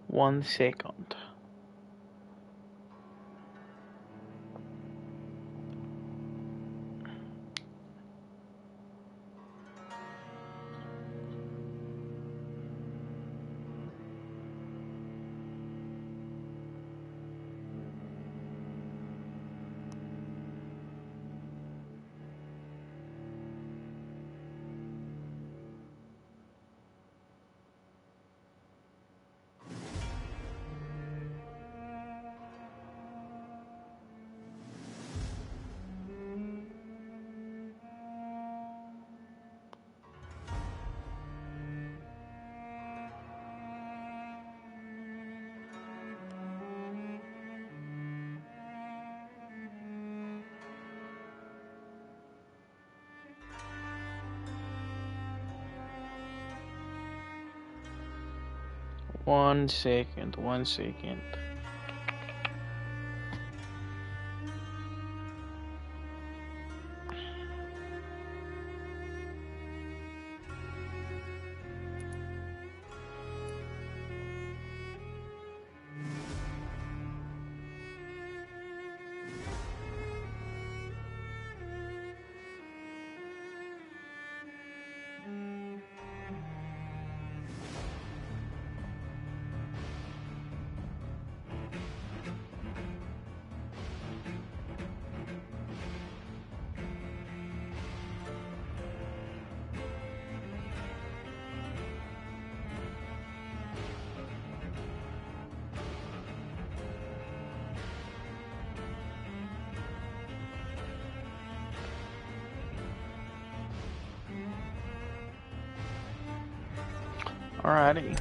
1 second. One second, 1 second. Alrighty.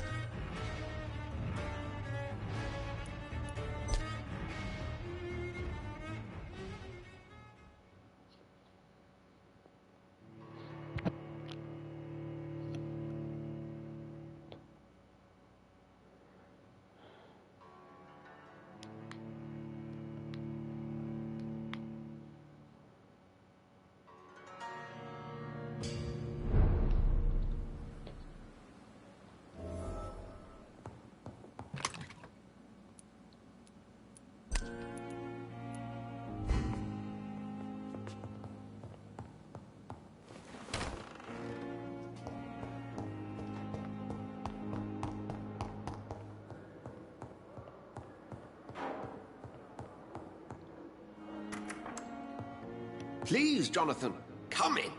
Please, Jonathan, come in.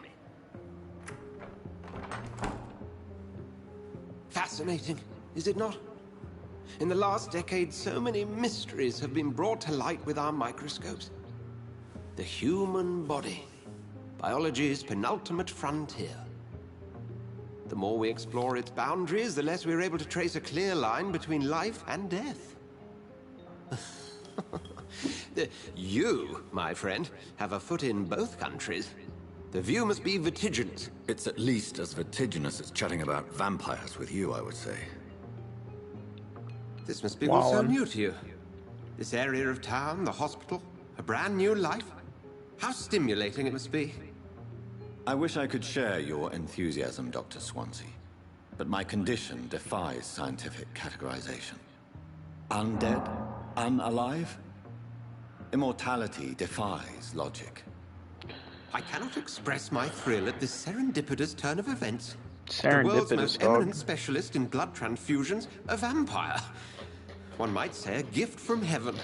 Fascinating, is it not? In the last decade, so many mysteries have been brought to light with our microscopes. The human body, biology's penultimate frontier. The more we explore its boundaries, the less we're able to trace a clear line between life and death. You, my friend, have a foot in both countries. The view must be vertiginous. It's at least as vertiginous as chatting about vampires with you, I would say. This must be all so new to you. This area of town, the hospital, a brand new life. How stimulating it must be. I wish I could share your enthusiasm, Dr. Swansea. But my condition defies scientific categorization. Undead? Unalive? Immortality defies logic. I cannot express my thrill at this serendipitous turn of events. Serendipitous, the world's most eminent dog. specialist in blood transfusions, a vampire. One might say a gift from heaven.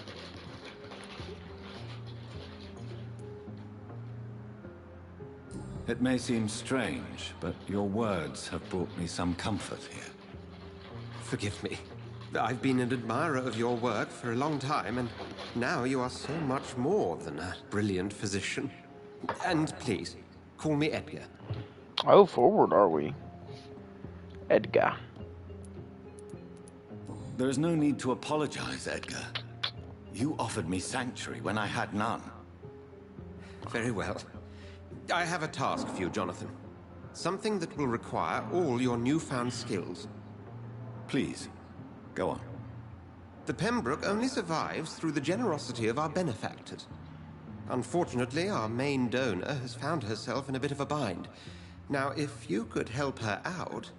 It may seem strange, but your words have brought me some comfort here. Forgive me. I've been an admirer of your work for a long time, and now you are so much more than a brilliant physician. And please, call me Edgar. Oh, forward are we? Edgar. There is no need to apologize, Edgar. You offered me sanctuary when I had none. Very well. I have a task for you, Jonathan. Something that will require all your newfound skills. Please, go on. The Pembroke only survives through the generosity of our benefactors. Unfortunately, our main donor has found herself in a bit of a bind. Now, if you could help her out...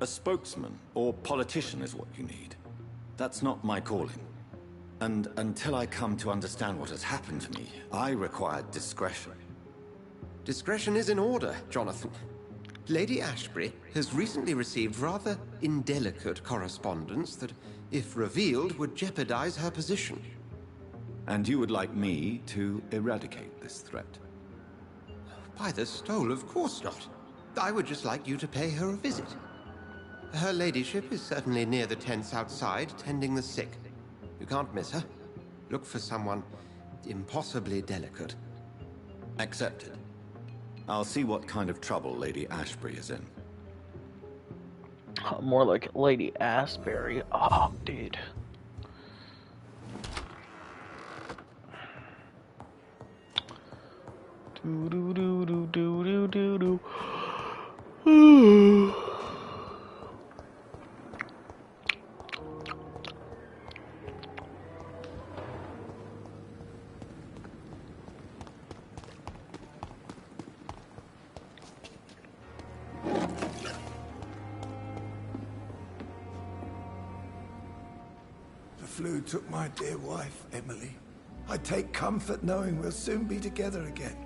A spokesman or politician is what you need. That's not my calling. And until I come to understand what has happened to me, I require discretion. Discretion is in order, Jonathan. Lady Ashbury has recently received rather indelicate correspondence that, if revealed, would jeopardize her position. And you would like me to eradicate this threat? By the stole, of course not. I would just like you to pay her a visit. Her ladyship is certainly near the tents outside, tending the sick. You can't miss her. Look for someone impossibly delicate. Accepted. I'll see what kind of trouble Lady Ashbury is in. More like Lady Asbury. Oh, dude. Do do do do do do do do. The flu took my dear wife, Emily. I take comfort knowing we'll soon be together again.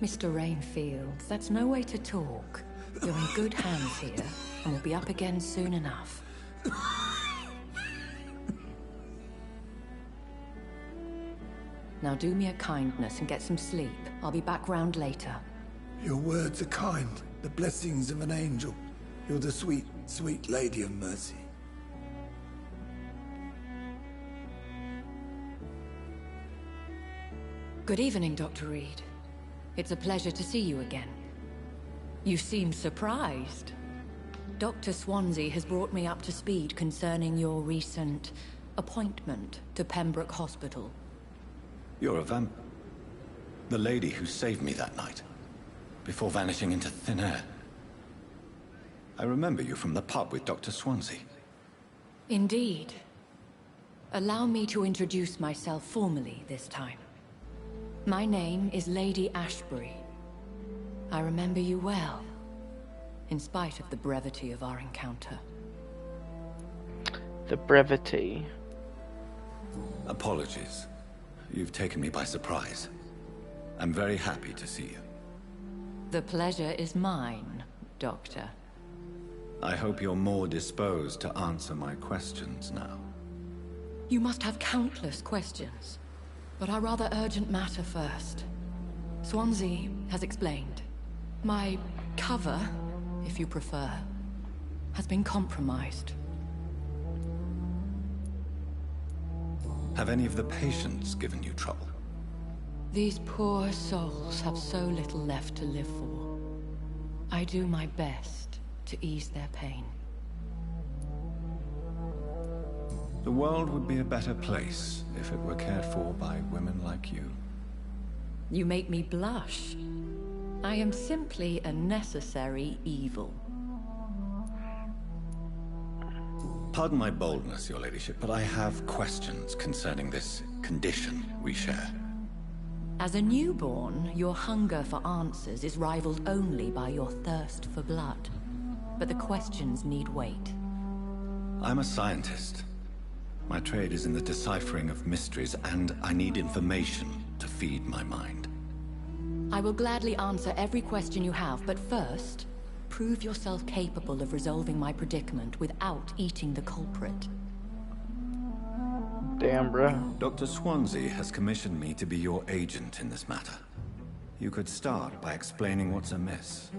Mr. Rainfield, that's no way to talk. You're in good hands here, and we'll be up again soon enough. Now do me a kindness and get some sleep. I'll be back round later. Your words are kind, the blessings of an angel. You're the sweet, sweet Lady of Mercy. Good evening, Dr. Reed. It's a pleasure to see you again. You seem surprised. Dr. Swansea has brought me up to speed concerning your recent appointment to Pembroke Hospital. You're a vamp... The lady who saved me that night, before vanishing into thin air. I remember you from the pub with Dr. Swansea. Indeed. Allow me to introduce myself formally this time. My name is Lady Ashbury. I remember you well, in spite of the brevity of our encounter. The brevity. Apologies. You've taken me by surprise. I'm very happy to see you. The pleasure is mine, Doctor. I hope you're more disposed to answer my questions now. You must have countless questions, but our rather urgent matter first. Swansea has explained. My cover, if you prefer, has been compromised. Have any of the patients given you trouble? These poor souls have so little left to live for. I do my best to ease their pain. The world would be a better place if it were cared for by women like you. You make me blush. I am simply a necessary evil. Pardon my boldness, your ladyship, but I have questions concerning this condition we share. As a newborn, your hunger for answers is rivaled only by your thirst for blood. But the questions need wait. I'm a scientist. My trade is in the deciphering of mysteries, and I need information to feed my mind. I will gladly answer every question you have, but first, prove yourself capable of resolving my predicament without eating the culprit. Damn, bruh. Dr. Swansea has commissioned me to be your agent in this matter. You could start by explaining what's amiss.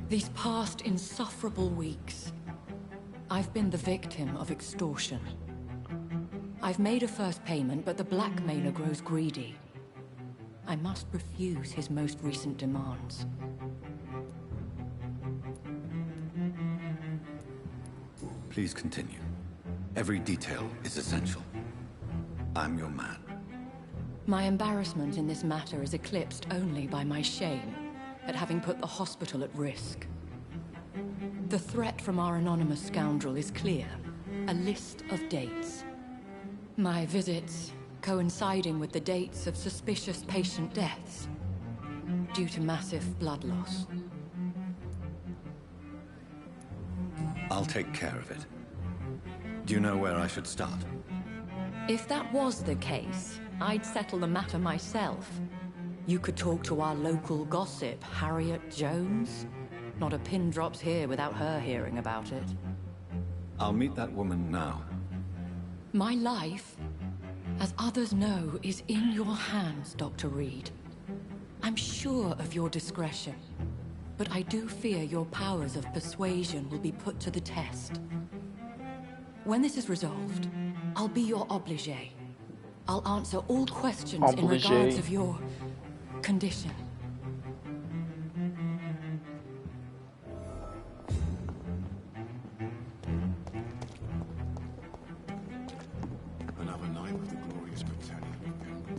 These past insufferable weeks, I've been the victim of extortion. I've made a first payment, but the blackmailer grows greedy. I must refuse his most recent demands. Please continue. Every detail is essential. I'm your man. My embarrassment in this matter is eclipsed only by my shame at having put the hospital at risk. The threat from our anonymous scoundrel is clear. A list of dates. My visits coinciding with the dates of suspicious patient deaths due to massive blood loss. I'll take care of it. Do you know where I should start? If that was the case, I'd settle the matter myself. You could talk to our local gossip, Harriet Jones. Not a pin drops here without her hearing about it. I'll meet that woman now. My life, as others know, is in your hands, Dr. Reed. I'm sure of your discretion, but I do fear your powers of persuasion will be put to the test. When this is resolved, I'll be your obligé. I'll answer all questions in regards of your condition. Another night with the glorious battalion of Pembroke.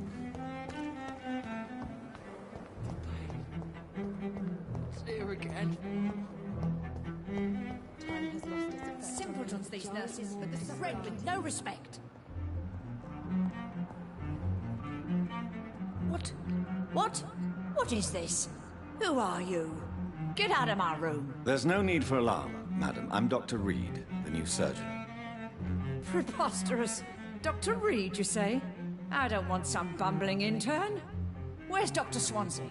See her again. Time has lost its effect. Simpletons, these nurses, but this is a friend with no respect. What? What? What is this? Who are you? Get out of my room. There's no need for alarm, madam. I'm Dr. Reed, the new surgeon. Preposterous. Dr. Reed, you say? I don't want some bumbling intern. Where's Dr. Swansea?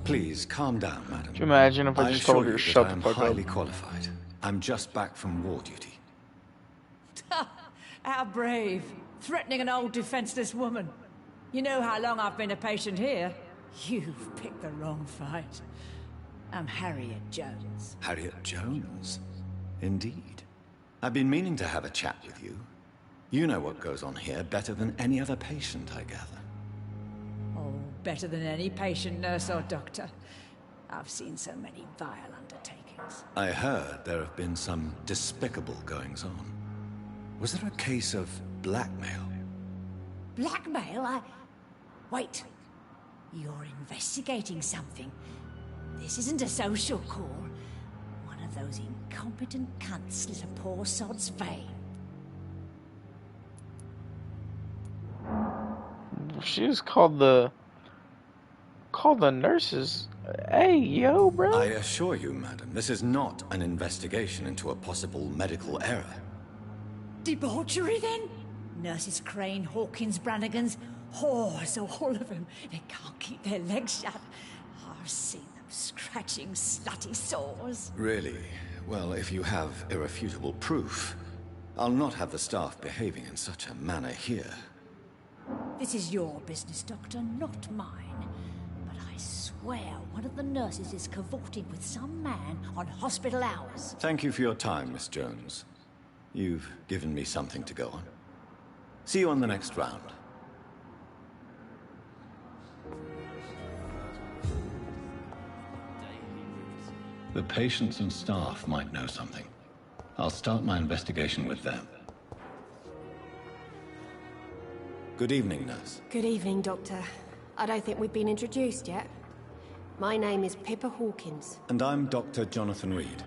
Please, calm down, madam. Could you imagine if I just told her to shut the I'm fuck highly up? qualified. I'm just back from war duty. How brave. Threatening an old defenseless woman. You know how long I've been a patient here? You've picked the wrong fight. I'm Harriet Jones. Harriet Jones? Indeed. I've been meaning to have a chat with you. You know what goes on here better than any other patient, I gather. Oh, better than any patient, nurse or doctor. I've seen so many vile undertakings. I heard there have been some despicable goings-on. Was there a case of blackmail? Blackmail? Wait. You're investigating something. This isn't a social call. One of those incompetent cunts slit a poor sod's vein. She was called the nurses. Hey, yo, bro. I assure you, madam, this is not an investigation into a possible medical error. Debauchery, then? Nurses Crane, Hawkins, Brannigans, whores, all of them. They can't keep their legs shut. I've seen them scratching slutty sores. Really? Well, if you have irrefutable proof, I'll not have the staff behaving in such a manner here. This is your business, Doctor, not mine. But I swear one of the nurses is cavorting with some man on hospital hours. Thank you for your time, Miss Jones. You've given me something to go on. See you on the next round. The patients and staff might know something. I'll start my investigation with them. Good evening, nurse. Good evening, Doctor. I don't think we've been introduced yet. My name is Pippa Hawkins. And I'm Dr. Jonathan Reed.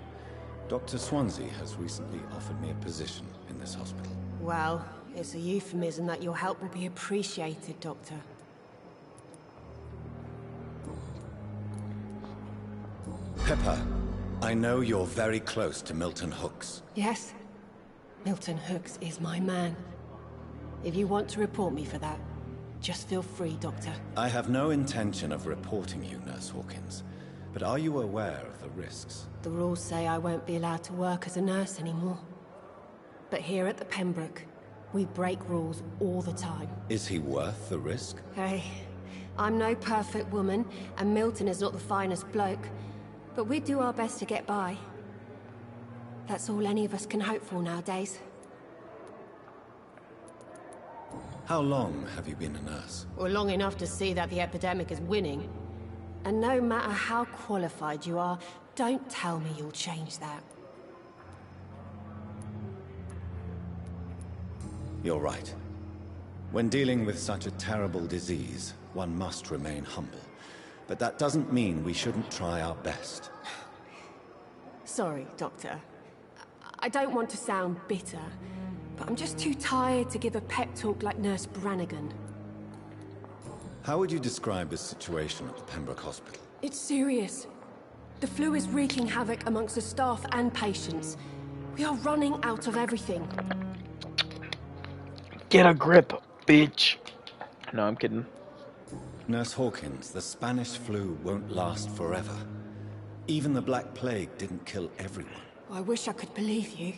Dr. Swansea has recently offered me a position in this hospital. Well, it's a euphemism that your help will be appreciated, Doctor. Pippa, I know you're very close to Milton Hooks. Yes? Milton Hooks is my man. If you want to report me for that, just feel free, Doctor. I have no intention of reporting you, Nurse Hawkins. But are you aware of the risks? The rules say I won't be allowed to work as a nurse anymore. But here at the Pembroke, we break rules all the time. Is he worth the risk? Hey, I'm no perfect woman, and Milton is not the finest bloke. But we do our best to get by. That's all any of us can hope for nowadays. How long have you been a nurse? Well, long enough to see that the epidemic is winning. And no matter how qualified you are, don't tell me you'll change that. You're right. When dealing with such a terrible disease, one must remain humble. But that doesn't mean we shouldn't try our best. Sorry, Doctor. I don't want to sound bitter, but I'm just too tired to give a pep talk like Nurse Brannigan. How would you describe the situation at the Pembroke Hospital? It's serious. The flu is wreaking havoc amongst the staff and patients. We are running out of everything. Get a grip, bitch. No, I'm kidding. Nurse Hawkins, the Spanish flu won't last forever. Even the Black Plague didn't kill everyone. I wish I could believe you.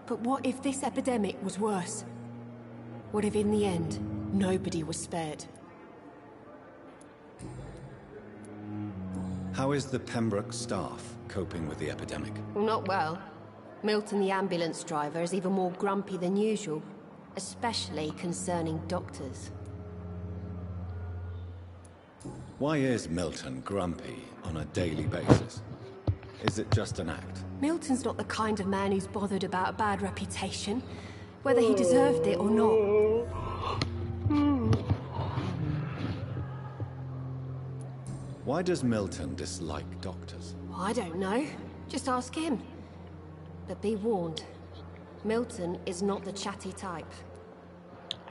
But what if this epidemic was worse? What if in the end, nobody was spared? How is the Pembroke staff coping with the epidemic? Well, not well. Milton, the ambulance driver, is even more grumpy than usual. Especially concerning doctors. Why is Milton grumpy on a daily basis? Is it just an act? Milton's not the kind of man who's bothered about a bad reputation, whether he deserved it or not. Why does Milton dislike doctors? I don't know. Just ask him. But be warned, Milton is not the chatty type.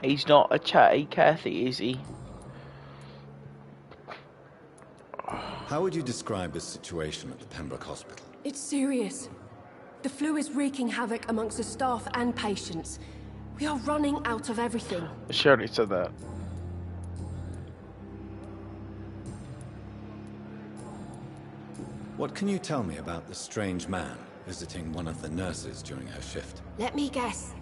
He's not a chatty Cathy, is he? How would you describe the situation at the Pembroke Hospital? It's serious. The flu is wreaking havoc amongst the staff and patients. We are running out of everything. She already said that. What can you tell me about the strange man visiting one of the nurses during her shift? Let me guess.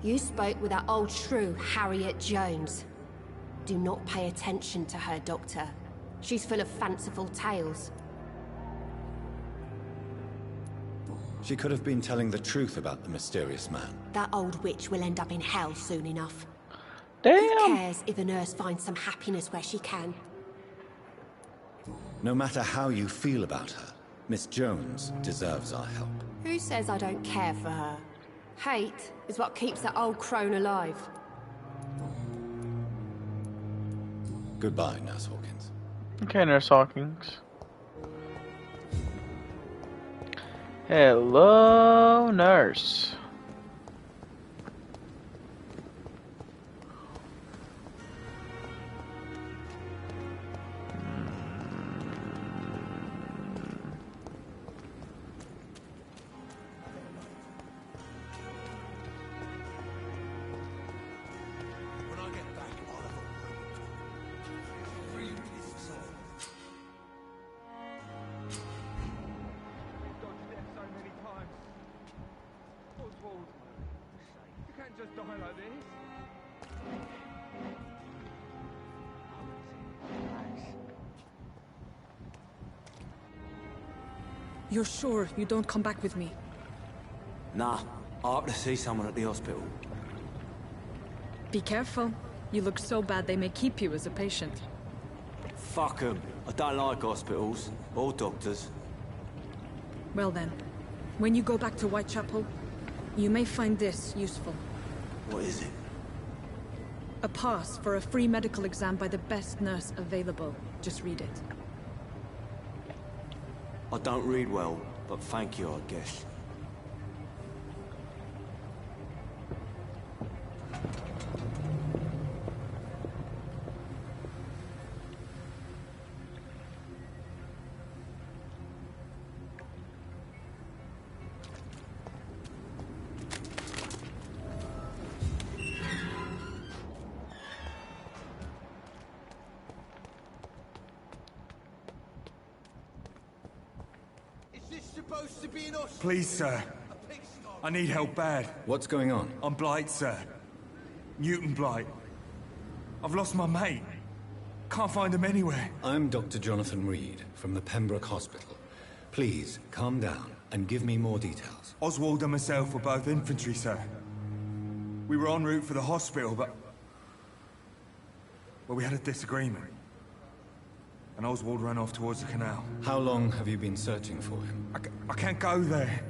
You spoke with that old shrew, Harriet Jones. Do not pay attention to her, Doctor. She's full of fanciful tales. She could have been telling the truth about the mysterious man. That old witch will end up in hell soon enough. Damn! Who cares if the nurse finds some happiness where she can? No matter how you feel about her, Miss Jones deserves our help. Who says I don't care for her? Hate is what keeps that old crone alive. Goodbye, Nurse Hawkins. Okay, Nurse Hawkins. Hello, nurse. Just die like this. You're sure you don't come back with me? Nah, I have to see someone at the hospital. Be careful. You look so bad they may keep you as a patient. Fuck 'em. I don't like hospitals or doctors. Well then, when you go back to Whitechapel, you may find this useful. What is it? A pass for a free medical exam by the best nurse available. Just read it. I don't read well, but thank you, I guess. Please, sir. I need help bad. What's going on? I'm Blight, sir. Newton Blight. I've lost my mate. Can't find him anywhere. I'm Dr. Jonathan Reed from the Pembroke Hospital. Please, calm down and give me more details. Oswald and myself were both infantry, sir. We were en route for the hospital, but... well, we had a disagreement. And Oswald ran off towards the canal. How long have you been searching for him? I can't go there.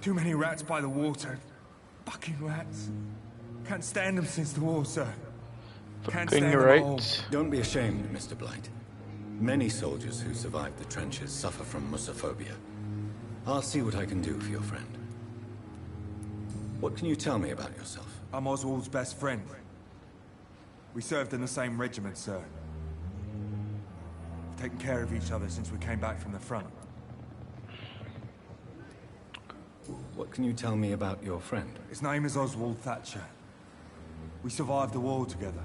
Too many rats by the water. Fucking rats. Can't stand them since the war, sir. Can't Fucking stand them right. all. Don't be ashamed, Mr. Blight. Many soldiers who survived the trenches suffer from musophobia. I'll see what I can do for your friend. What can you tell me about yourself? I'm Oswald's best friend. We served in the same regiment, sir. taken care of each other since we came back from the front. What can you tell me about your friend? His name is Oswald Thatcher. We survived the war together.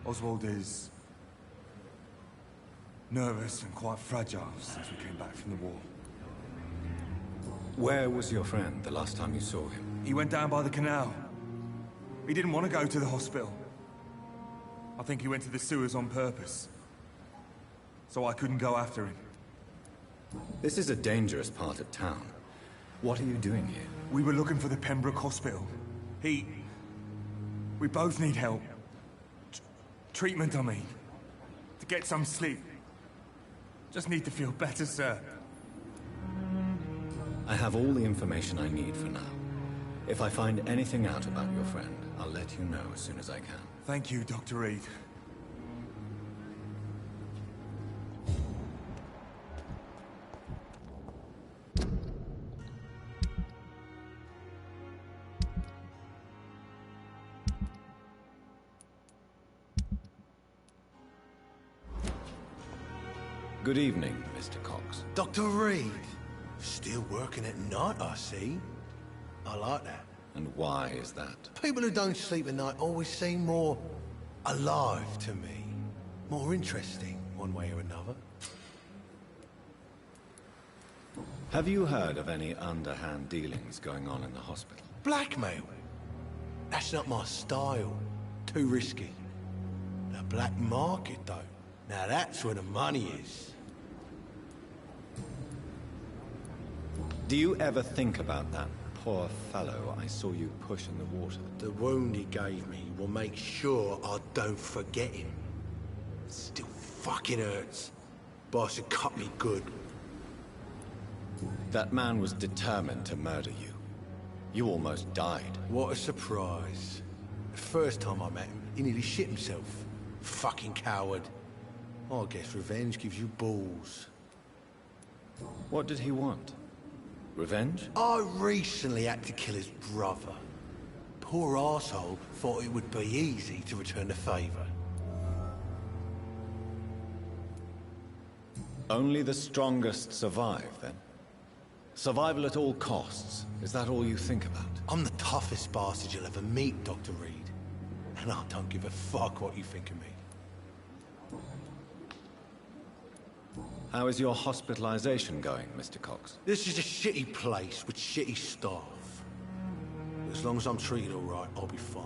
Oswald is nervous and quite fragile since we came back from the war. Where was your friend the last time you saw him? He went down by the canal. He didn't want to go to the hospital. I think he went to the sewers on purpose. So I couldn't go after him. This is a dangerous part of town. What are you doing here? We were looking for the Pembroke Hospital. We both need help. Treatment, I mean. To get some sleep. Just need to feel better, sir. I have all the information I need for now. If I find anything out about your friend, I'll let you know as soon as I can. Thank you, Dr. Reed. Good evening, Mr. Cox. Dr. Reed. Still working at night, I see. I like that. And why is that? People who don't sleep at night always seem more alive to me. More interesting, one way or another. Have you heard of any underhand dealings going on in the hospital? Blackmail? That's not my style. Too risky. The black market, though. Now that's where the money is. Do you ever think about that poor fellow I saw you push in the water? The wound he gave me will make sure I don't forget him. It still fucking hurts. Boss had cut me good. That man was determined to murder you. You almost died. What a surprise. The first time I met him, he nearly shit himself. Fucking coward. I guess revenge gives you balls. What did he want? Revenge? I recently had to kill his brother. Poor arsehole thought it would be easy to return the favor. Only the strongest survive, then? Survival at all costs. Is that all you think about? I'm the toughest bastard you'll ever meet, Dr. Reed. And I don't give a fuck what you think of me. How is your hospitalization going, Mr. Cox? This is a shitty place with shitty staff. As long as I'm treated all right, I'll be fine.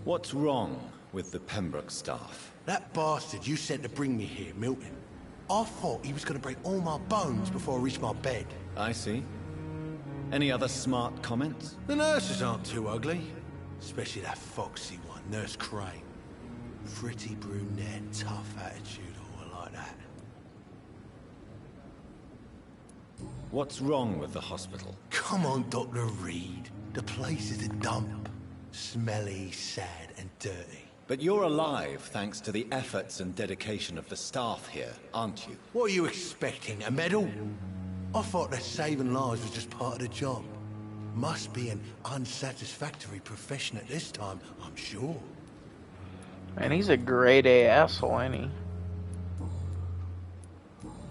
What's wrong with the Pembroke staff? That bastard you sent to bring me here, Milton. I thought he was going to break all my bones before I reached my bed. I see. Any other smart comments? The nurses aren't too ugly. Especially that foxy one, Nurse Crane. Pretty brunette, tough attitude. That. What's wrong with the hospital? Come on, Dr. Reed. The place is a dump. Smelly, sad, and dirty. But you're alive thanks to the efforts and dedication of the staff here, aren't you? What are you expecting, a medal? I thought that saving lives was just part of the job. Must be an unsatisfactory profession at this time, I'm sure. Man, he's a grade A asshole, ain't he?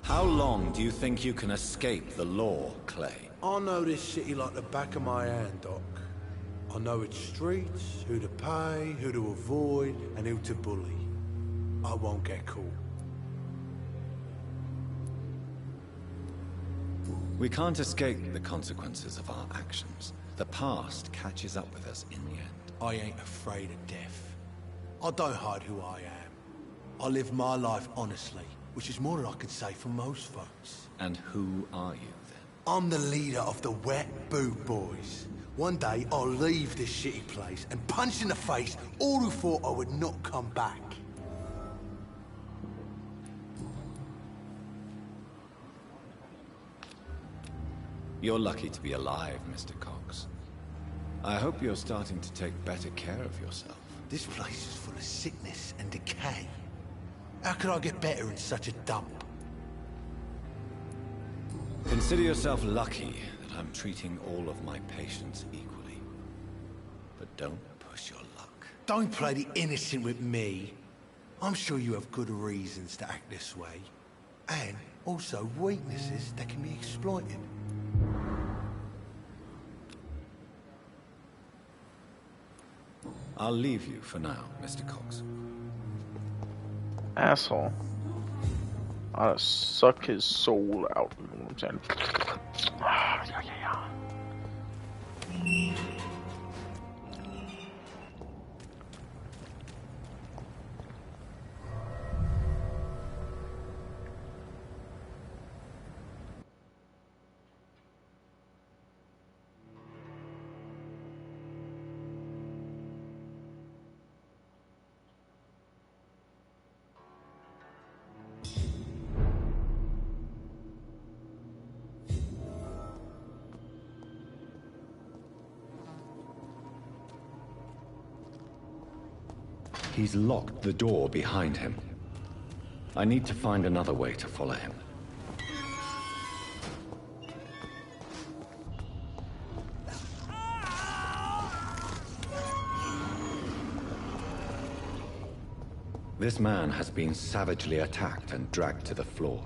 How long do you think you can escape the law, Clay? I know this city like the back of my hand, Doc. I know its streets, who to pay, who to avoid, and who to bully. I won't get caught. We can't escape the consequences of our actions. The past catches up with us in the end. I ain't afraid of death. I don't hide who I am. I live my life honestly. Which is more than I can say for most folks. And who are you, then? I'm the leader of the Wet Boot Boys. One day, I'll leave this shitty place and punch in the face all who thought I would not come back. You're lucky to be alive, Mr. Cox. I hope you're starting to take better care of yourself. This place is full of sickness and decay. How could I get better in such a dump? Consider yourself lucky that I'm treating all of my patients equally. But don't push your luck. Don't play the innocent with me. I'm sure you have good reasons to act this way. And also weaknesses that can be exploited. I'll leave you for now, Mr. Cox. Asshole. I'll suck his soul out. You know what I'm saying? Yeah. He's locked the door behind him. I need to find another way to follow him. This man has been savagely attacked and dragged to the floor.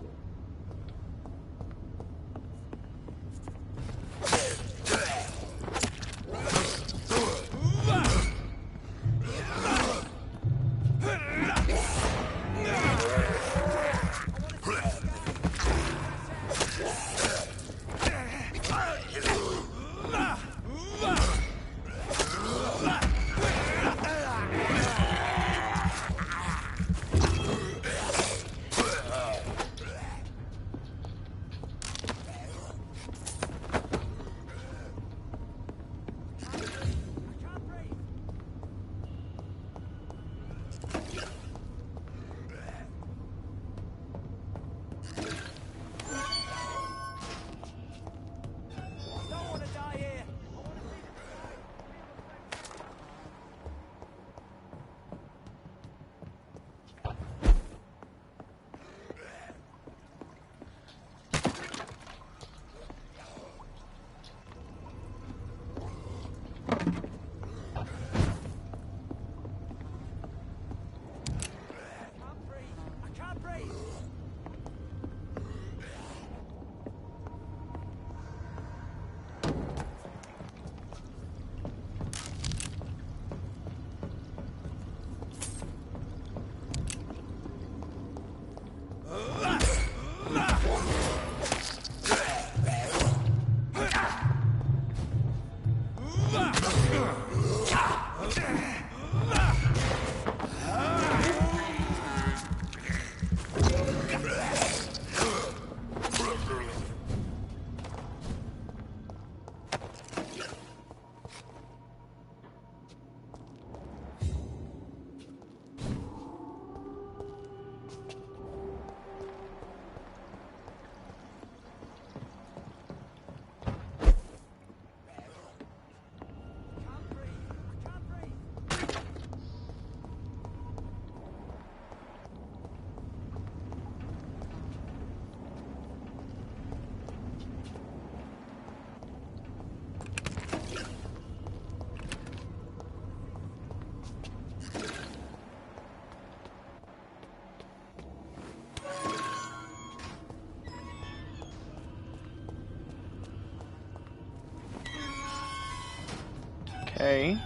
Okay.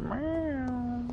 Meow.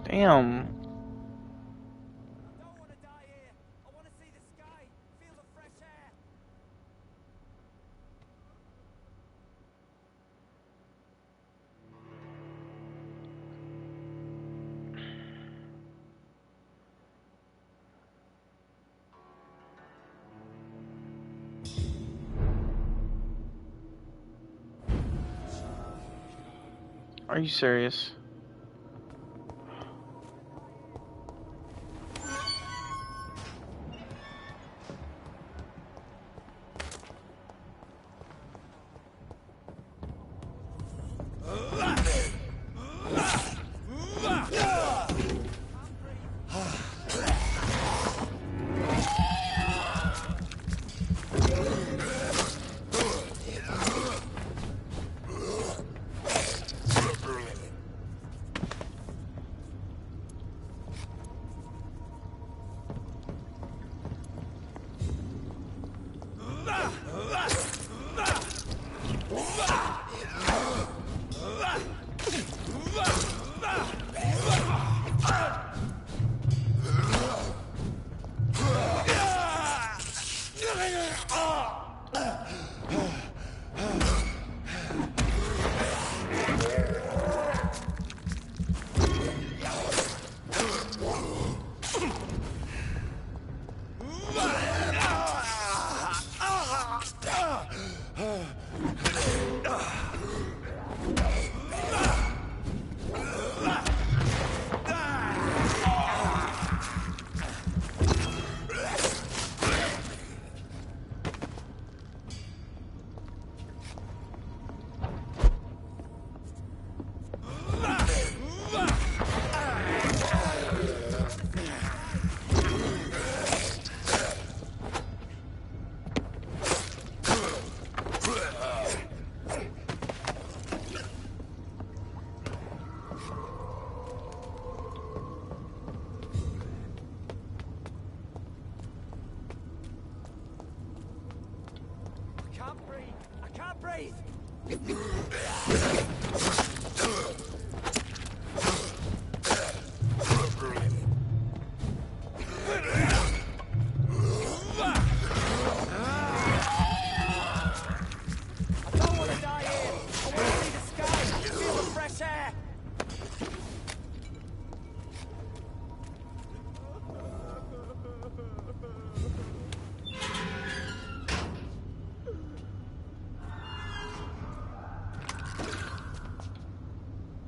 Damn. Are you serious?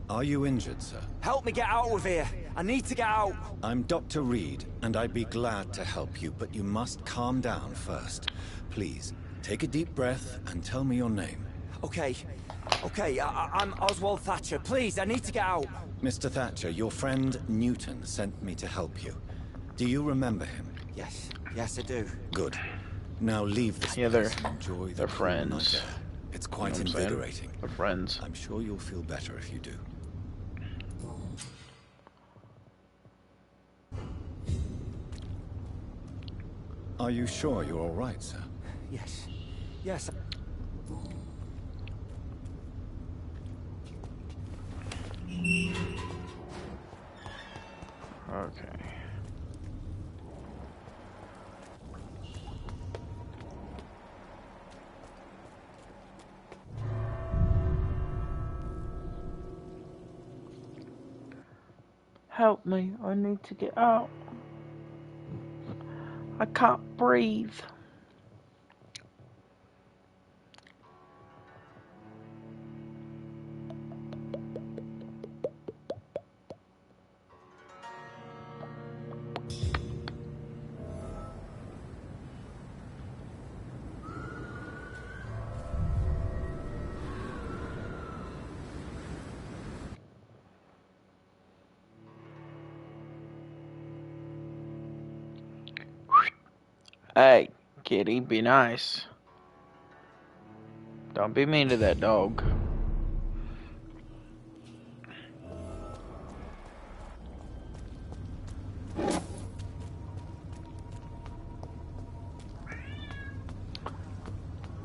Are you injured, sir? Help me get out of here. I need to get out. I'm Dr. Reed, and I'd be glad to help you, but you must calm down first. Please, take a deep breath and tell me your name. Okay. I'm Oswald Thatcher. Please, I need to get out. Mr. Thatcher, your friend Newton sent me to help you. Do you remember him? Yes, I do. Good. Now leave this place and enjoy the friends. night air. It's quite invigorating. They're friends. I'm sure you'll feel better if you do. Are you sure you're all right, sir? Yes. Okay. Help me, I need to get out. I can't breathe. Hey, kitty, be nice. Don't be mean to that dog.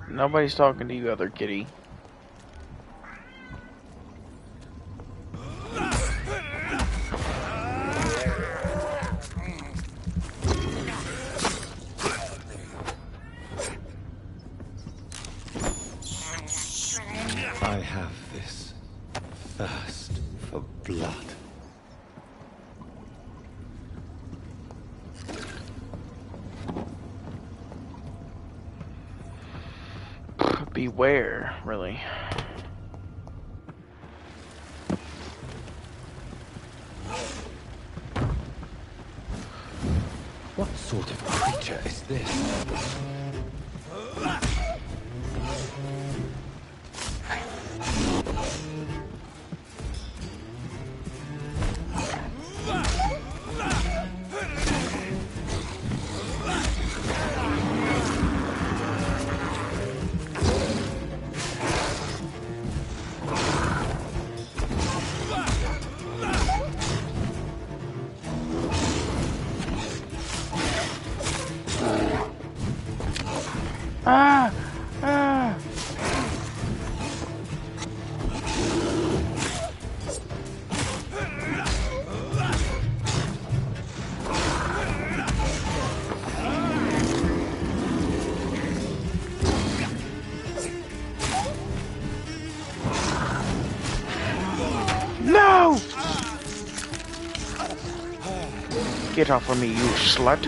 Nobody's talking to you, other kitty. I have this thirst for blood. Beware, really. sort of creature is this? Ah! Ah! No! Get off of me, you slut.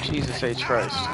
Jesus H. Christ.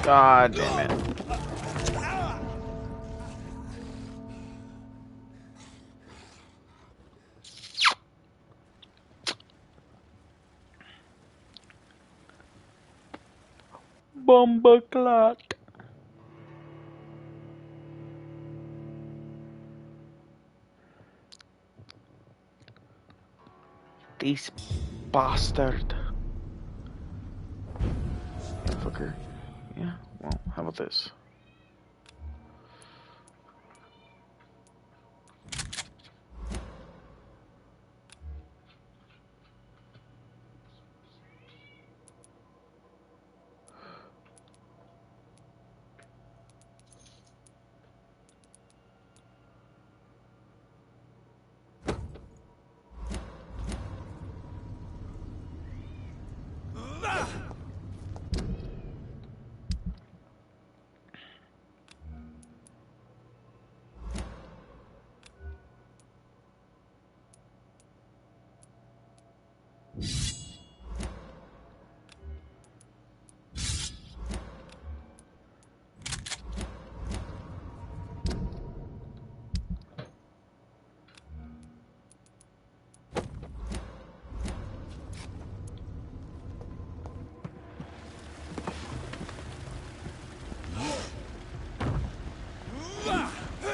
God damn it. Bomba clot. This bastard. Yeah, fucker. Yeah, well, how about this?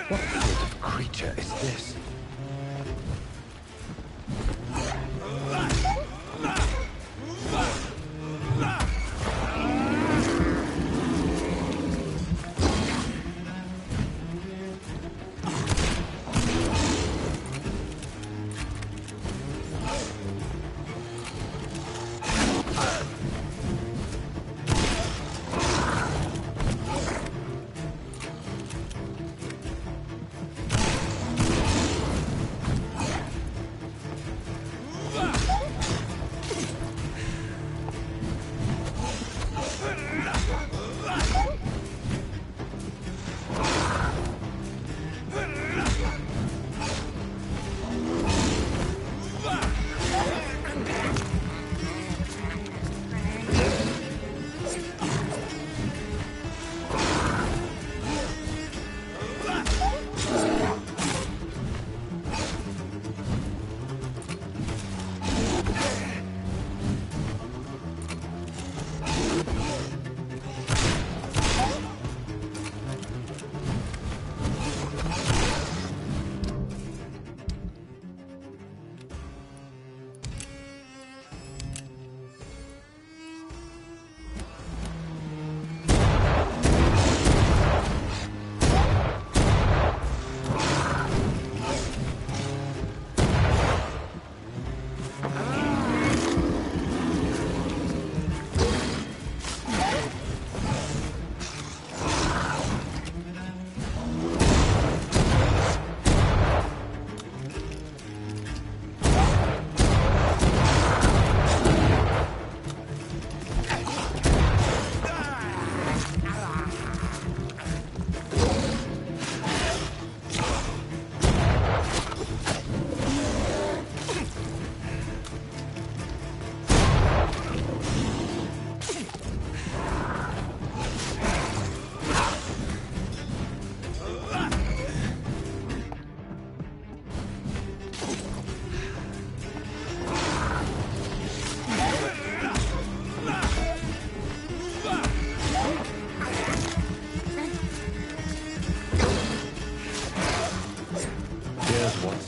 What sort of creature is this?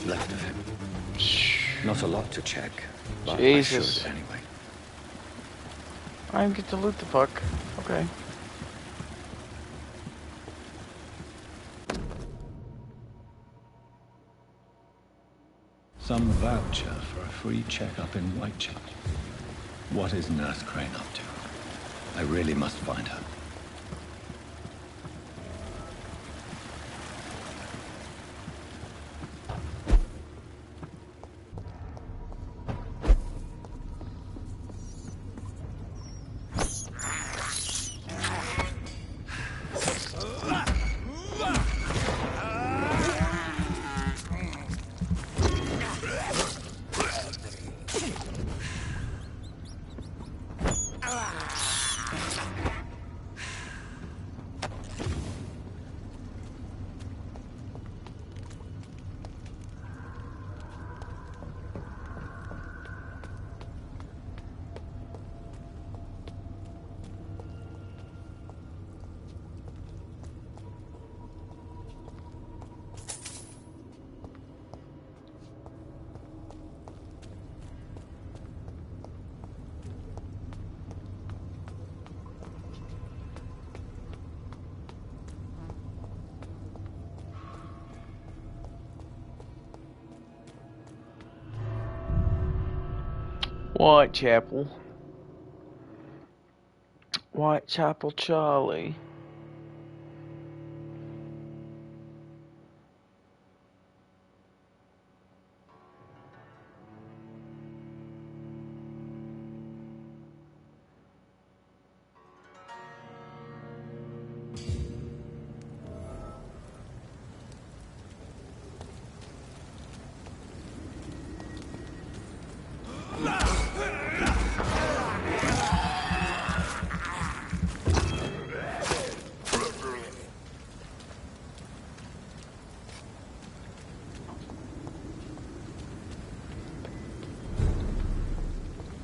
what's left of him. Not a lot to check, but Jesus. I should anyway. I get to loot the fuck. Okay. Some voucher for a free checkup in Whitechapel. What is Nurse Crane up to? I really must find her. Whitechapel. Whitechapel Charlie.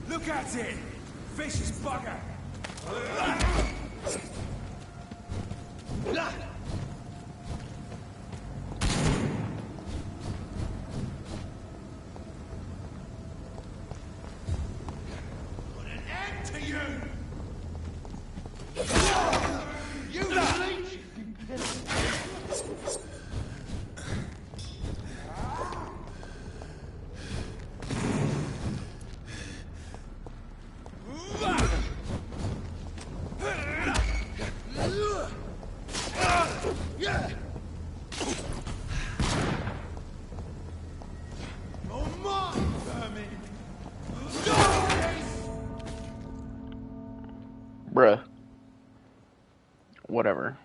Look at it! Vicious bugger! Put an end to you! You leech! Bruh. Whatever.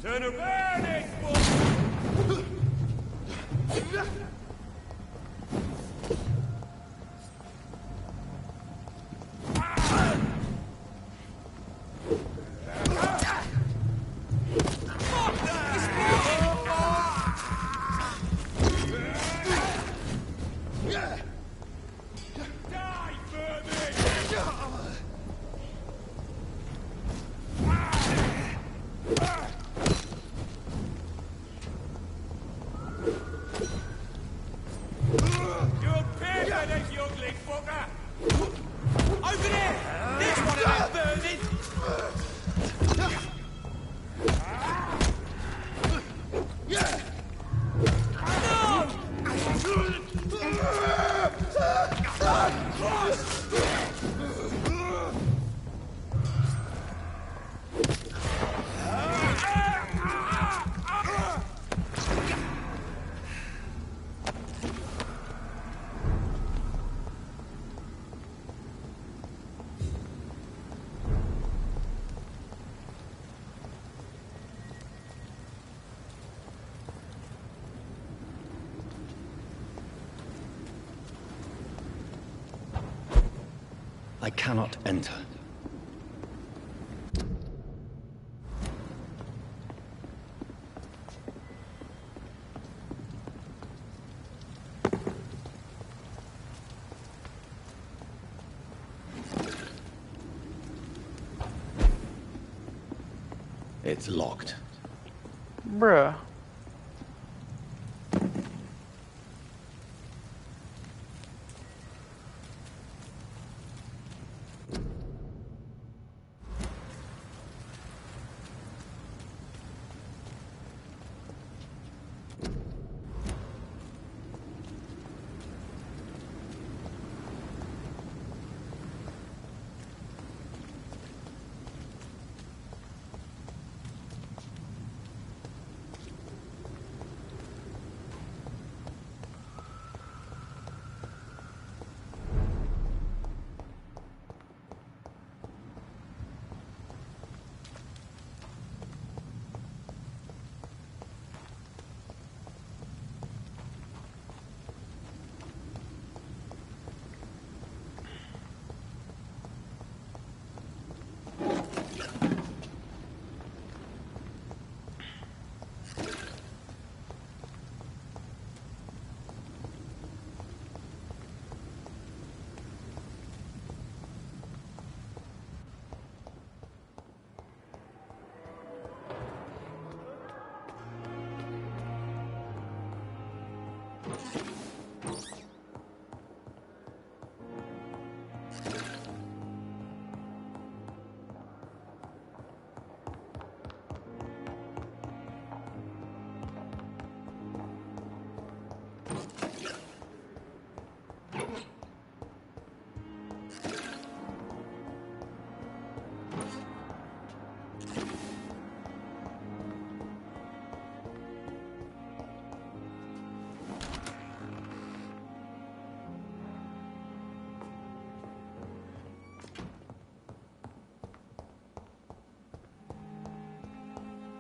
Turn around, Xbox! I cannot enter. It's locked. Bruh.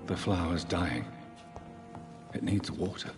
The flower's dying. It needs water.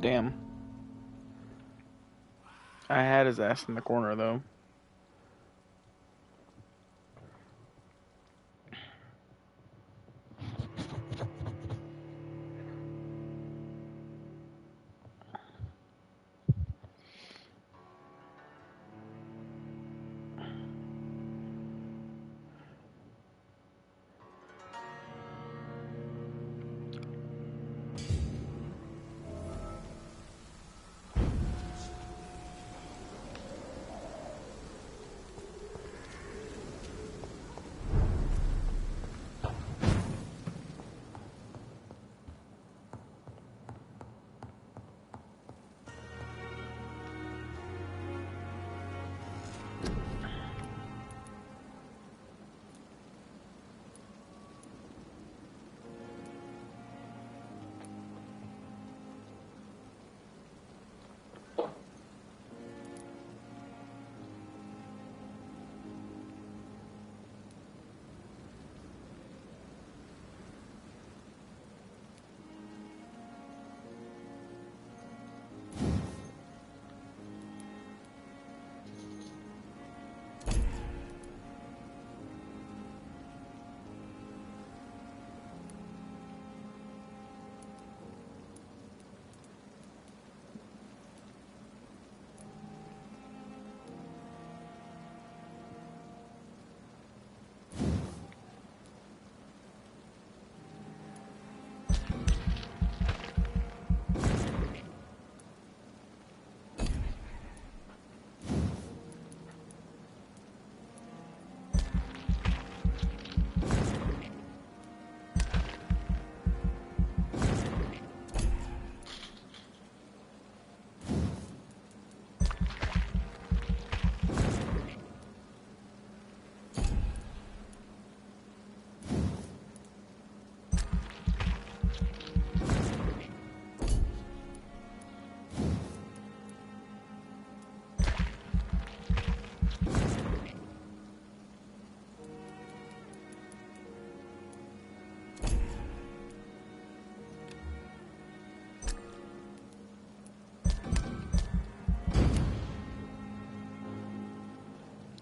Damn. I had his ass in the corner, though.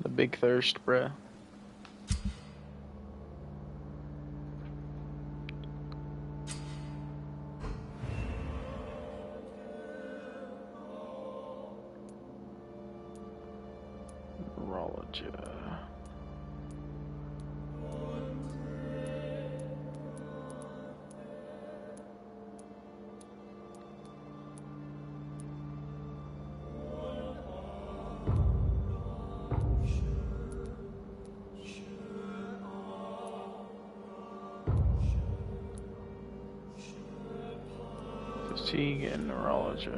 The big thirst, bruh. Neurology. Fatigue and neurology.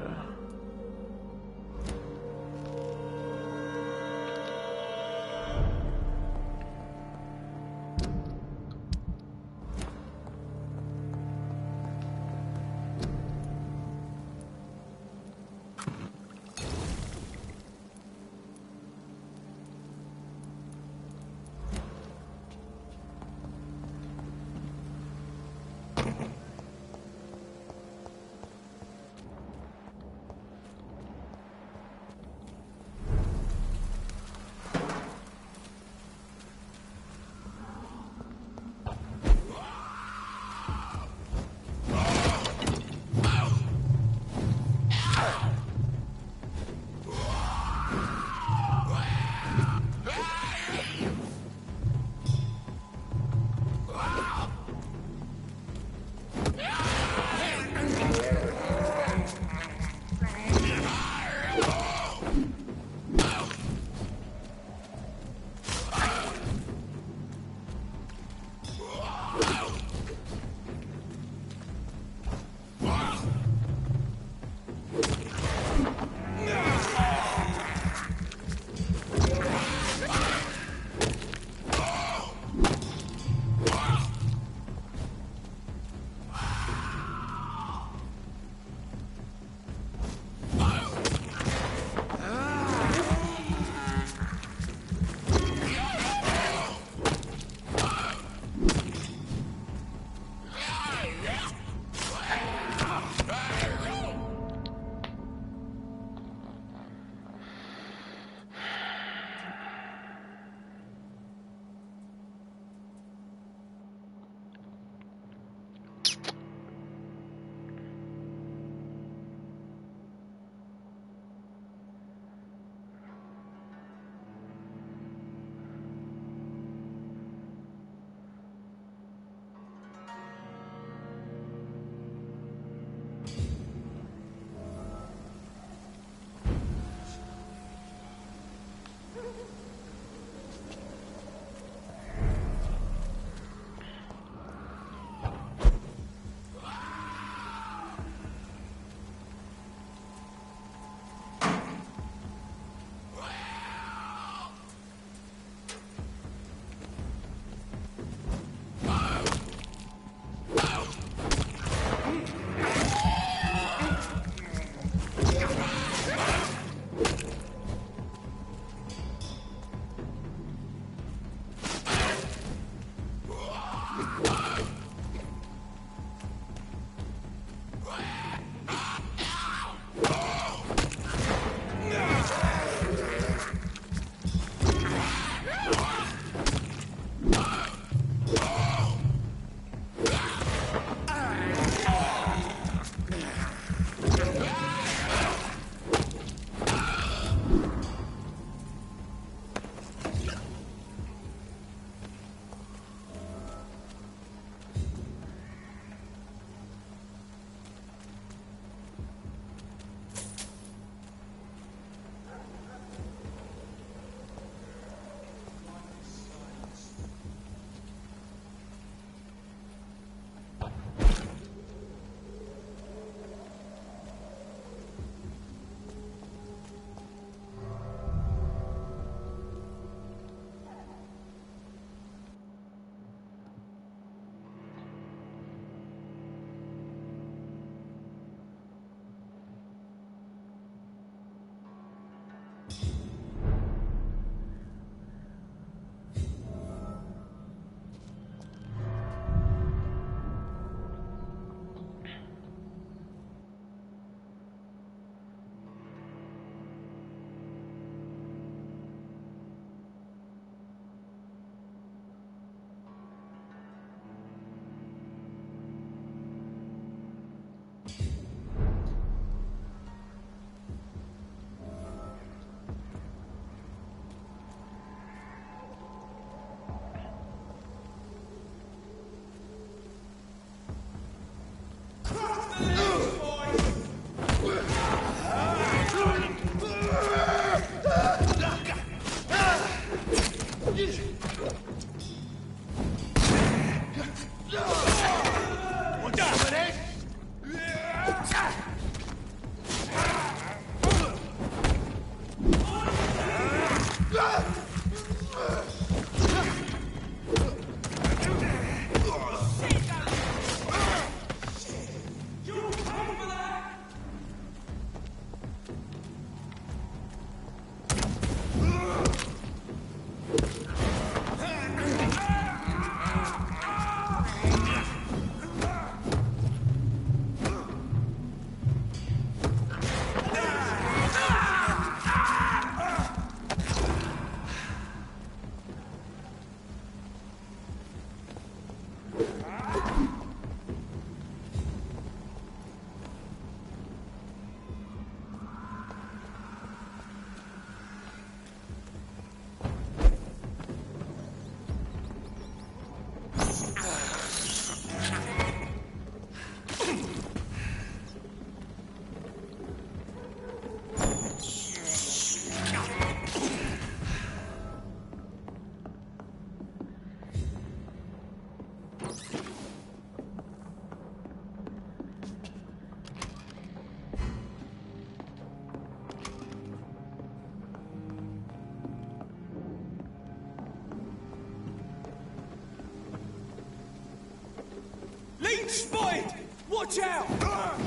leech spotted! Watch out!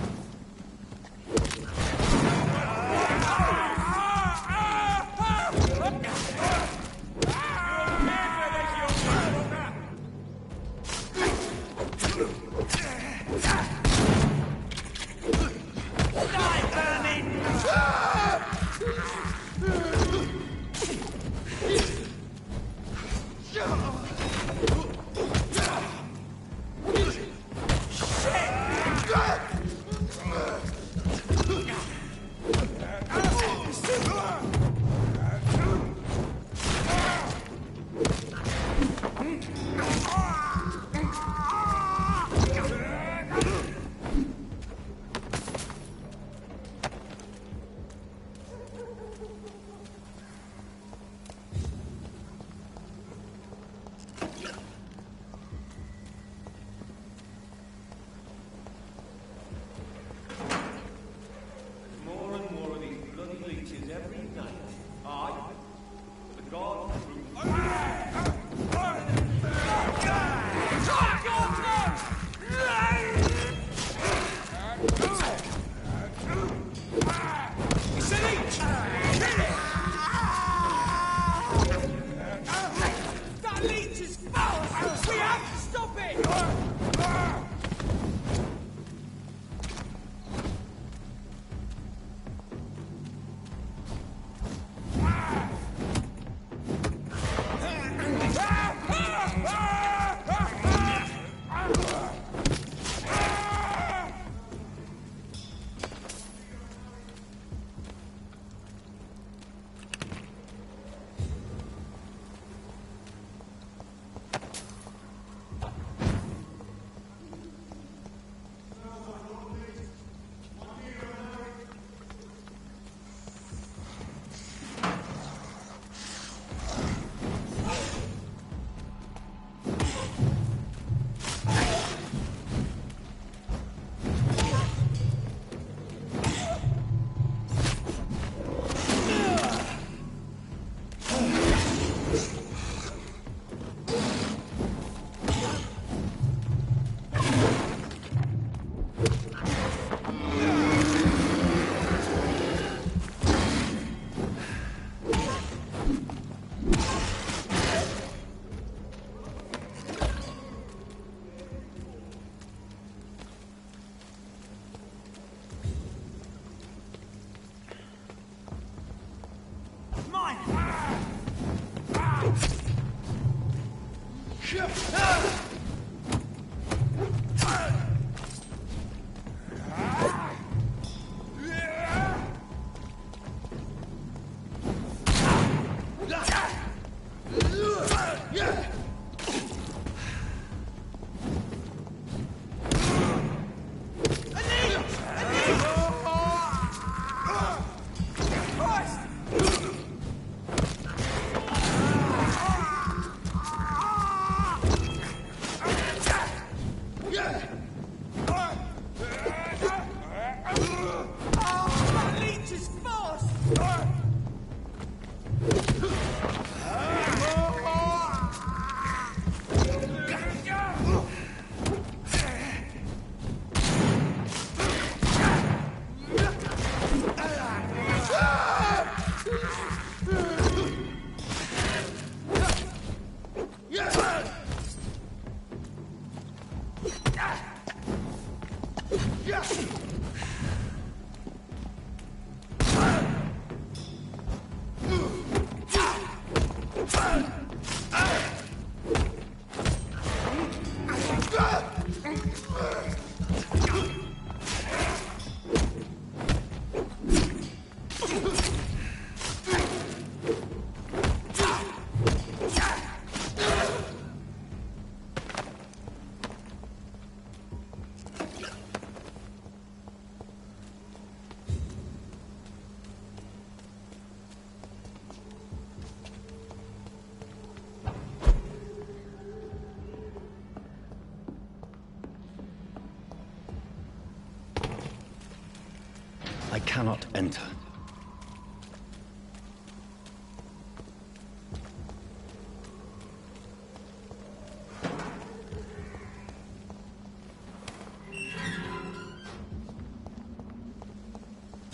I cannot enter.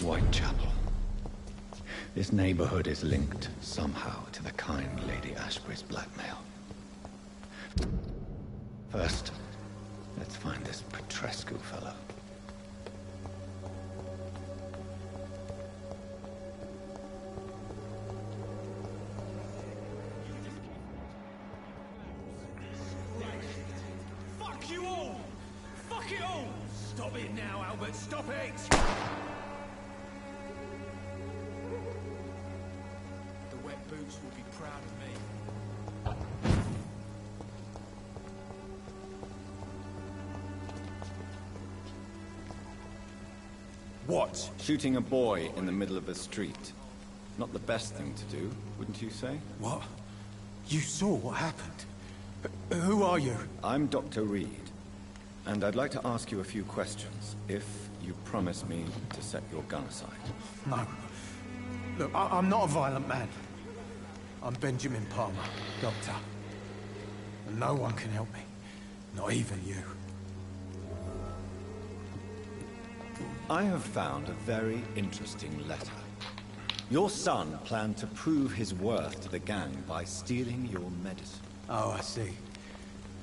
Whitechapel. This neighborhood is linked somehow to the kind Lady Ashbury's blackmail. First, let's find this Petrescu fellow. Fuck you all! Fuck it all! Stop it now, Albert, stop it! The wet boots will be proud of me. What? Shooting a boy in the middle of a street. Not the best thing to do, wouldn't you say? What? You saw what happened? Who are you? I'm Dr. Reed, and I'd like to ask you a few questions, if you promise me to set your gun aside. No. Look, I'm not a violent man. I'm Benjamin Palmer, doctor. And no one can help me. Not even you. I have found a very interesting letter. Your son planned to prove his worth to the gang by stealing your medicine. Oh, I see.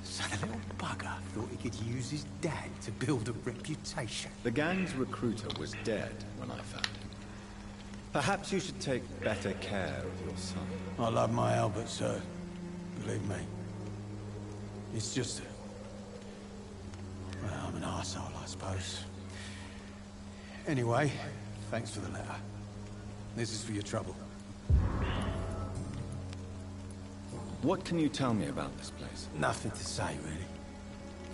So the little bugger thought he could use his dad to build a reputation. The gang's recruiter was dead when I found him. Perhaps you should take better care of your son. I love my Albert, sir. Believe me. It's just... well, I'm an arsehole, I suppose. Anyway, thanks for the letter. This is for your trouble. What can you tell me about this place? Nothing to say, really.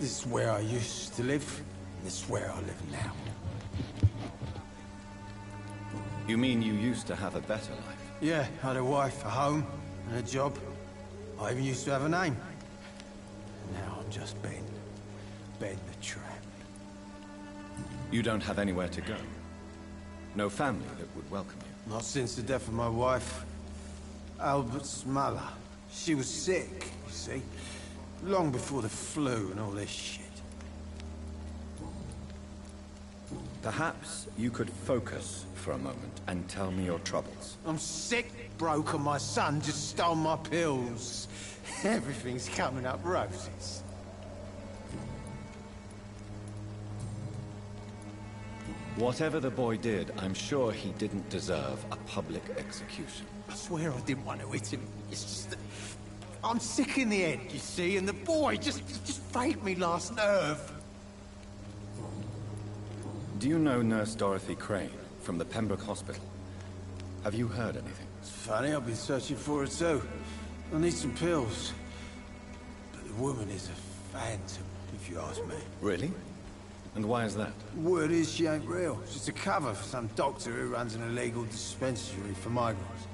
This is where I used to live, and this is where I live now. You mean you used to have a better life? Yeah, I had a wife, a home, and a job. I even used to have a name. And now I'm just Ben. Ben the Tramp. You don't have anywhere to go? No family that would welcome you? Not since the death of my wife, Albert's mother. She was sick, you see. Long before the flu and all this shit. Perhaps you could focus for a moment and tell me your troubles. I'm sick, broke, and my son just stole my pills. Everything's coming up roses. Whatever the boy did, I'm sure he didn't deserve a public execution. I swear I didn't want to hit him. It's just that I'm sick in the head, you see, and the boy just faked me last nerve. Do you know Nurse Dorothy Crane from the Pembroke Hospital? Have you heard anything? It's funny, I've been searching for her too. I need some pills. But the woman is a phantom, if you ask me. Really? And why is that? Word is she ain't real. She's a cover for some doctor who runs an illegal dispensary for migrants.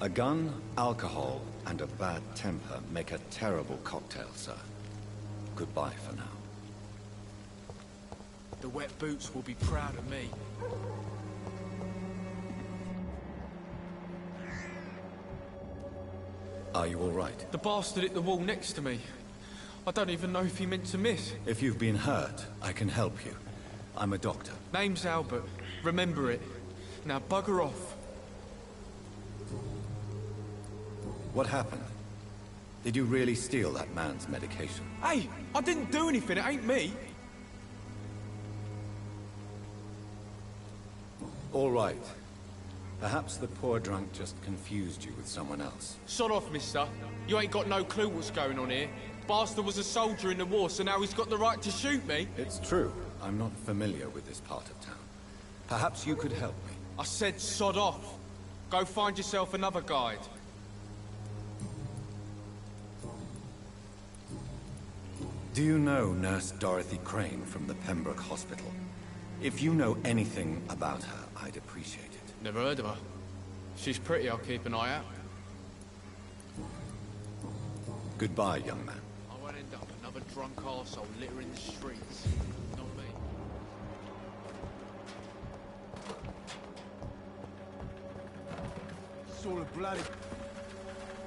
A gun, alcohol, and a bad temper make a terrible cocktail, sir. Goodbye for now. The wet boots will be proud of me. Are you all right? The bastard hit the wall next to me. I don't even know if he meant to miss. If you've been hurt, I can help you. I'm a doctor. Name's Albert. Remember it. Now bugger off. What happened? Did you really steal that man's medication? Hey, I didn't do anything. It ain't me. All right. Perhaps the poor drunk just confused you with someone else. Sod off, mister. You ain't got no clue what's going on here. Bastard was a soldier in the war, so now he's got the right to shoot me. It's true. I'm not familiar with this part of town. Perhaps you could help me. I said sod off. Go find yourself another guide. Do you know Nurse Dorothy Crane from the Pembroke Hospital? If you know anything about her, I'd appreciate it. Never heard of her. She's pretty, I'll keep an eye out. Goodbye, young man. I won't end up another drunk arsehole littering the streets. Not me. It's all a bloody...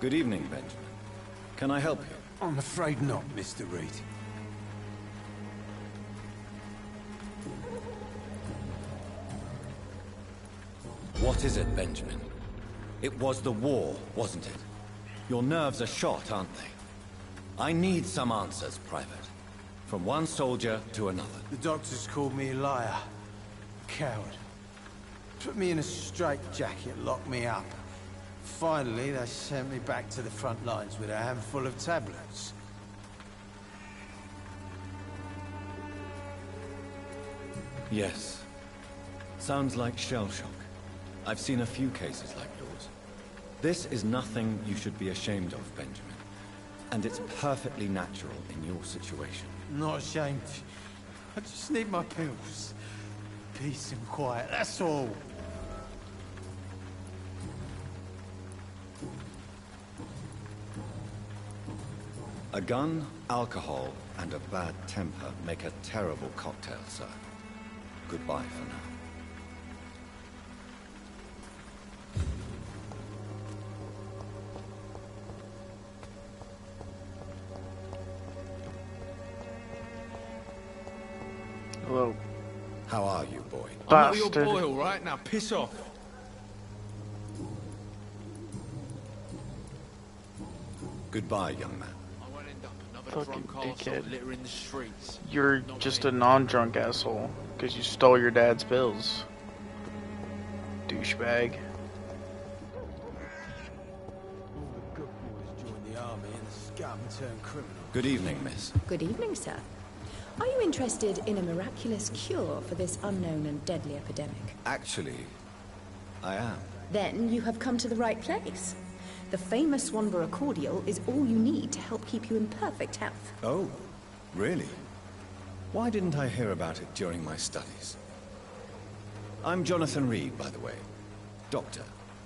Good evening, Benjamin. Can I help you? I'm afraid not, Mr. Reed. What is it, Benjamin? It was the war, wasn't it? Your nerves are shot, aren't they? I need some answers, Private. From one soldier to another. The doctors called me a liar. A coward. Put me in a straitjacket, locked me up. Finally, they sent me back to the front lines with a handful of tablets. Yes. Sounds like shell shock. I've seen a few cases like yours. This is nothing you should be ashamed of, Benjamin. And it's perfectly natural in your situation. Not ashamed. I just need my pills. Peace and quiet, that's all. A gun, alcohol, and a bad temper make a terrible cocktail, sir. Goodbye for now. Hello. How are you, boy? I'm not your boy, all right? Now piss off. Goodbye, young man. I won't end up another Fucking drunk arsehole dickhead. littering the streets. You're Not just me. a non-drunk asshole because you stole your dad's pills. Douchebag. All the good boys joined the army and the scum turned criminal. Good evening, miss. Good evening, sir. Are you interested in a miraculous cure for this unknown and deadly epidemic? Actually, I am. Then you have come to the right place. The famous Swanborough cordial is all you need to help keep you in perfect health. Oh, really? Why didn't I hear about it during my studies? I'm Jonathan Reed, by the way. Dr.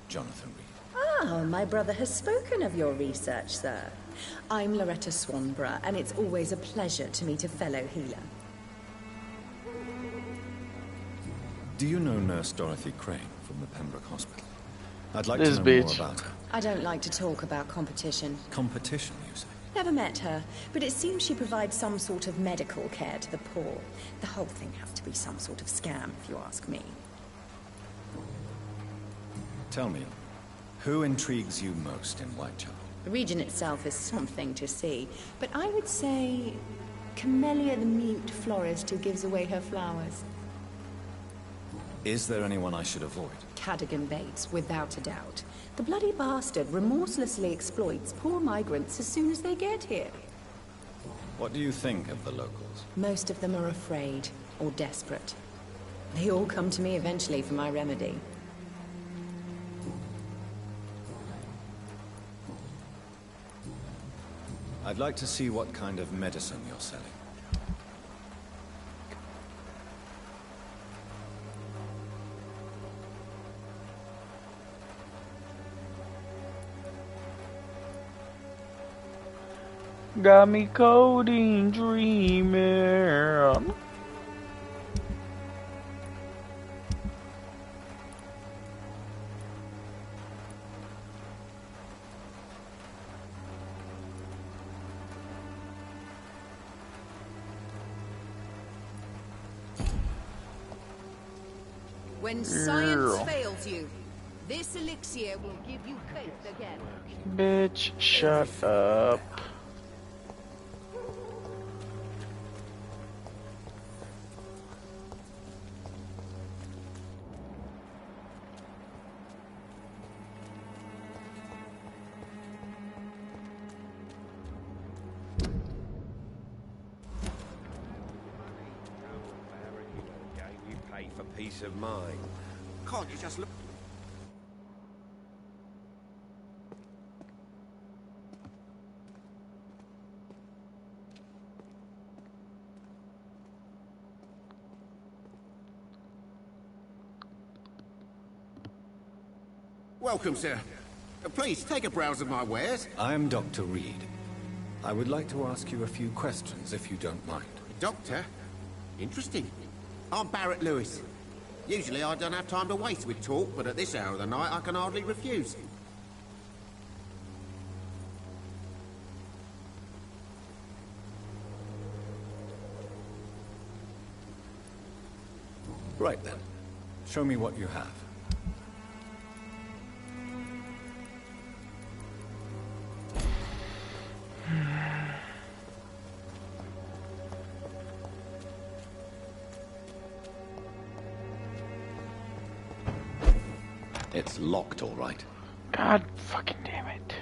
Jonathan Reed. Ah, my brother has spoken of your research, sir. I'm Loretta Swanborough, and it's always a pleasure to meet a fellow healer. Do you know Nurse Dorothy Crane from the Pembroke Hospital? I'd like This to know bitch. more about her. I don't like to talk about competition. Competition, you say? Never met her, but it seems she provides some sort of medical care to the poor. The whole thing has to be some sort of scam, if you ask me. Tell me, who intrigues you most in Whitechapel? The region itself is something to see, but I would say Camellia the mute florist who gives away her flowers. Is there anyone I should avoid? Cadogan Bates, without a doubt. The bloody bastard remorselessly exploits poor migrants as soon as they get here. What do you think of the locals? Most of them are afraid, or desperate. They all come to me eventually for my remedy. I'd like to see what kind of medicine you're selling. Got me codeine dreaming. When science fails you, this elixir will give you faith again. Bitch, shut up. You pay for peace of mind. Can't you just look? Welcome, sir. Please, take a browse of my wares. I'm Dr. Reed. I would like to ask you a few questions, if you don't mind. Doctor? Interesting. I'm Barrett Lewis. Usually I don't have time to waste with talk, but at this hour of the night I can hardly refuse. Right then. Show me what you have. It's locked, all right. God fucking damn it.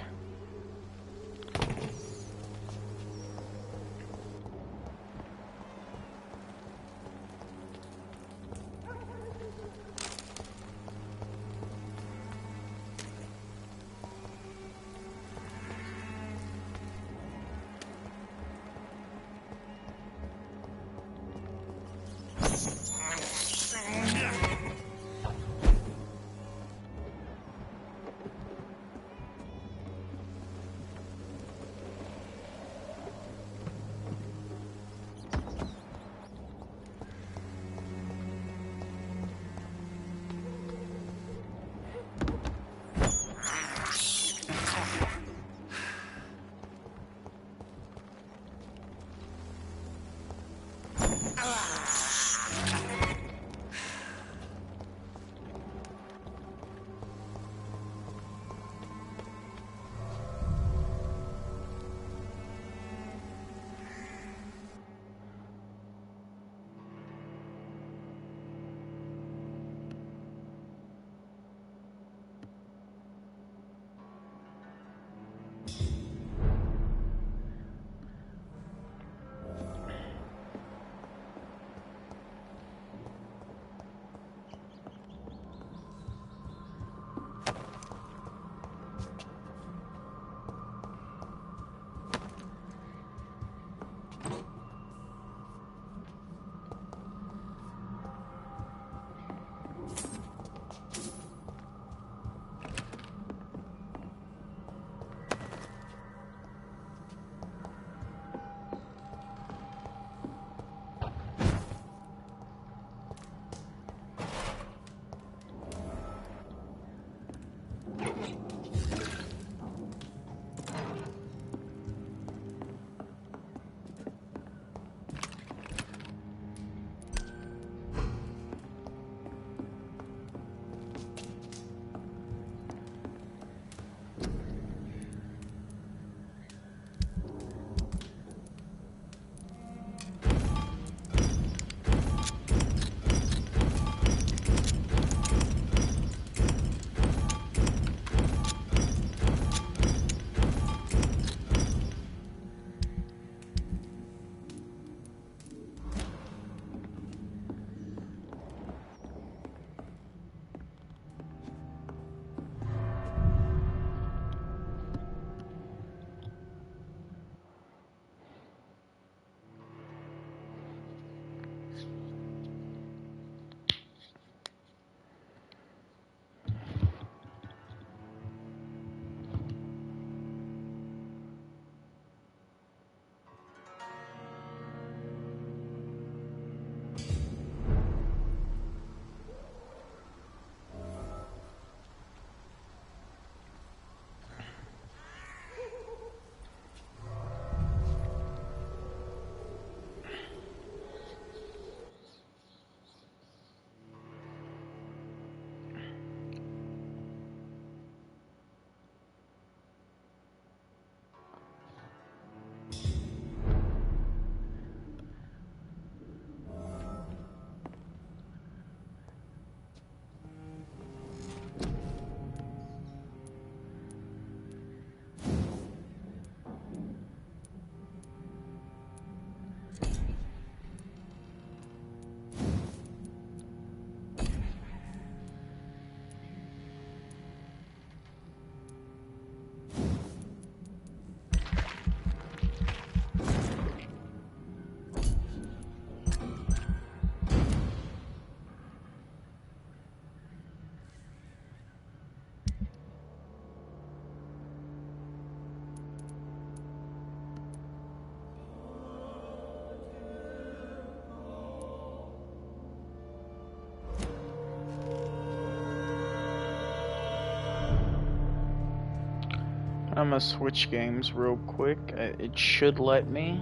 I'm gonna switch games real quick. It should let me.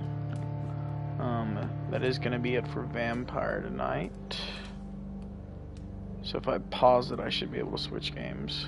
That is gonna be it for Vampyr tonight. So if I pause it, I should be able to switch games.